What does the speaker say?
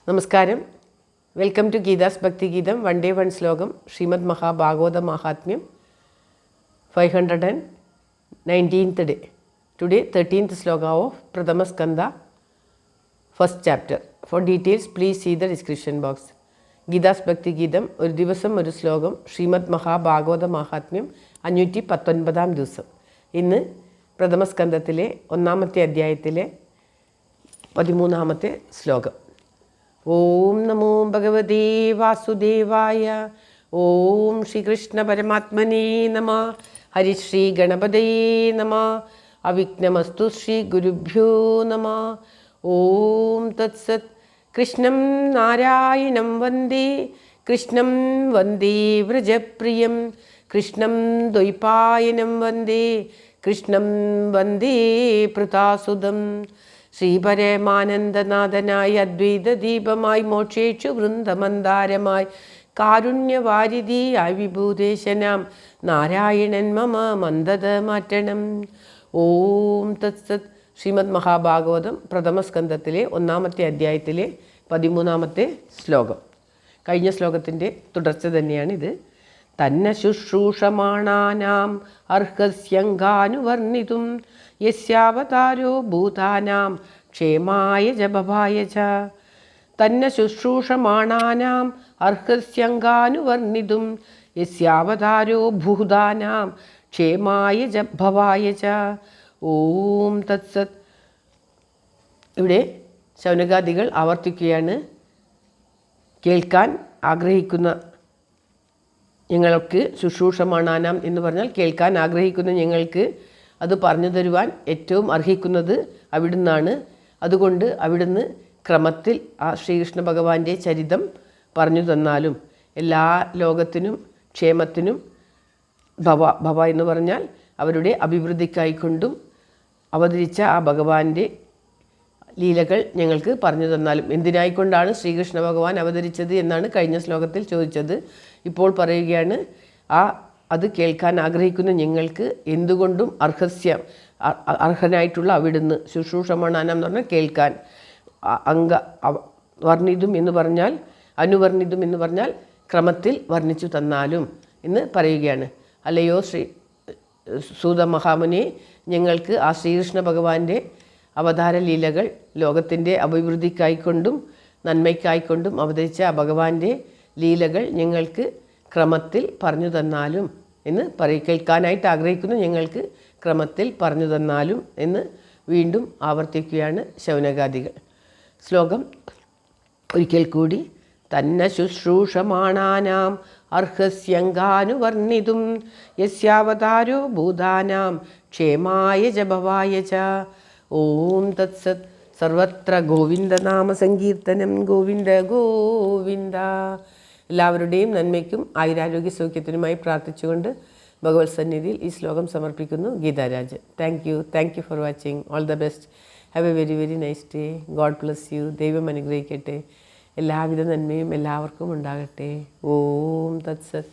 നമസ്കാരം. Welcome to Geetha's ഭക്തി ഗീതം. വൺ ഡേ വൺ ശ്ലോകം. ശ്രീമദ് മഹാഭാഗവത മഹാത്മ്യം 519th day. Today 13th sloka of Pradama Skanda, first chapter. For details please see the description box. Geetha's ഭക്തി ഗീതം ഒരു ദിവസം ഒരു ശ്ലോകം. ശ്രീമദ് മഹാഭാഗവത മഹാത്മ്യം 519 ദിവസം. ഇന്ന് പ്രഥമസ്കന്ധത്തിലെ 1ാമത്തെ അധ്യായത്തിലെ 13ാമത്തെ ശ്ലോകം. ഓം നമോ ഭഗവതേ വാസുദേവായ. ഓം ശ്രീകൃഷ്ണ പരമാത്മനേ നമ. ഹരിശ്രീ ഗണപതയേ നമ. അവിഘ്നമസ്തു ശ്രീ ഗുരുഭ്യോ നമ. ഓം തത്സത്. കൃഷ്ണം നാരായണം വന്ദേ. കൃഷ്ണം വന്ദേ വ്രജപ്രിയം. കൃഷ്ണം ദ്വൈപായനം വന്ദേ. കൃഷ്ണം വന്ദേ പൃഥാസുതം. ശ്രീപരമാനന്ദനാഥനായി അദ്വൈത ദീപമായി മോക്ഷേക്ഷു വൃന്ദമന്ദാരമായി കാരുണ്യവാരിധിയായി വിഭൂതേശനാം നാരായണൻ മമ മന്ദത മാറ്റണം. ഓം തത്സത്. ശ്രീമദ് മഹാഭാഗവതം പ്രഥമസ്കന്ധത്തിലെ 1ാമത്തെ അധ്യായത്തിലെ 13ാമത്തെ ശ്ലോകം. കഴിഞ്ഞ ശ്ലോകത്തിൻ്റെ തുടർച്ച തന്നെയാണിത്. തന്ന ശുശ്രൂഷമാണാനാം അർഹസ്യങ്കാനുവർണിതും യസ്യാവതാരോ ഭൂതാനാം ക്ഷേമായ ജപഭായ ച. തന്ന ശുശ്രൂഷമാണാനാം അർഹസ്യങ്കാനുവർണിതും യസ്യാവതാരോ ഭൂതാനാം ക്ഷേമായ ജപഭായ ച. ഓം തത്സത്. ഇവിടെ ശൗനകാദികൾ ആവർത്തിക്കുകയാണ്. കേൾക്കാൻ ആഗ്രഹിക്കുന്ന ഞങ്ങൾക്ക് ശുശ്രൂഷമാണാനാം എന്ന് പറഞ്ഞാൽ കേൾക്കാൻ ആഗ്രഹിക്കുന്ന ഞങ്ങൾക്ക് അത് പറഞ്ഞു തരുവാൻ ഏറ്റവും അർഹിക്കുന്നത് അവിടുന്നാണ്. അതുകൊണ്ട് അവിടുന്ന് ക്രമത്തിൽ ആ ശ്രീകൃഷ്ണ ഭഗവാന്റെ ചരിതം പറഞ്ഞു തന്നാലും എല്ലാ ലോകത്തിനും ക്ഷേമത്തിനും ഭവ എന്ന് പറഞ്ഞാൽ അവരുടെ അഭിവൃദ്ധിക്കായിക്കൊണ്ടും അവതരിച്ച ആ ഭഗവാന്റെ ലീലകൾ ഞങ്ങൾക്ക് പറഞ്ഞു തന്നാലും. എന്തിനായിക്കൊണ്ടാണ് ശ്രീകൃഷ്ണ ഭഗവാൻ അവതരിച്ചത് എന്നാണ് കഴിഞ്ഞ ശ്ലോകത്തിൽ ചോദിച്ചത്. ഇപ്പോൾ പറയുകയാണ്, അത് കേൾക്കാൻ ആഗ്രഹിക്കുന്ന ഞങ്ങൾക്ക് എന്തുകൊണ്ടും അർഹനായിട്ടുള്ള അവിടുന്ന്. ശുശ്രൂഷമാണാനം എന്ന് പറഞ്ഞാൽ കേൾക്കാൻ. വർണ്ണിതും എന്ന് പറഞ്ഞാൽ അനുവർണ്ണിതും എന്ന് പറഞ്ഞാൽ ക്രമത്തിൽ വർണ്ണിച്ചു തന്നാലും എന്ന് പറയുകയാണ്. അല്ലയോ സൂത മഹാമുനി, ഞങ്ങൾക്ക് ആ ശ്രീകൃഷ്ണ ഭഗവാന്റെ അവതാര ലീലകൾ ലോകത്തിൻ്റെ അഭിവൃദ്ധിക്കായിക്കൊണ്ടും നന്മയ്ക്കായിക്കൊണ്ടും അവതരിച്ച ആ ഭഗവാന്റെ ലീലകൾ ഞങ്ങൾക്ക് ക്രമത്തിൽ പറഞ്ഞു തന്നാലും എന്ന് കേൾക്കാനായിട്ട് ആഗ്രഹിക്കുന്നു ഞങ്ങൾക്ക് ക്രമത്തിൽ പറഞ്ഞു തന്നാലും എന്ന് വീണ്ടും ആവർത്തിക്കുകയാണ് ശൗനകാദികൾ. ശ്ലോകം ഒരിക്കൽ കൂടി. തന്ന ശുശ്രൂഷമാണാനാം അർഹസ്യങ്കാനുവർണിതും യസ്യാവതാരോ ഭൂതാനാം ക്ഷേമായ ജപവായ ച. ഓം തത്സത്. സർവത്ര ഗോവിന്ദനാമ സങ്കീർത്തനം. ഗോവിന്ദ ഗോവിന്ദ. എല്ലാവരുടെയും നന്മയ്ക്കും ആയുരാരോഗ്യ സൗഖ്യത്തിനുമായി പ്രാർത്ഥിച്ചുകൊണ്ട് ഭഗവത് സന്നിധിയിൽ ഈ ശ്ലോകം സമർപ്പിക്കുന്നു. Geetharaj. Thank you for watching. All the best. Have a very very nice day. God bless you. ദൈവം അനുഗ്രഹിക്കട്ടെ. എല്ലാവിധ നന്മയും എല്ലാവർക്കും ഉണ്ടാകട്ടെ. ഓം തത്സത്.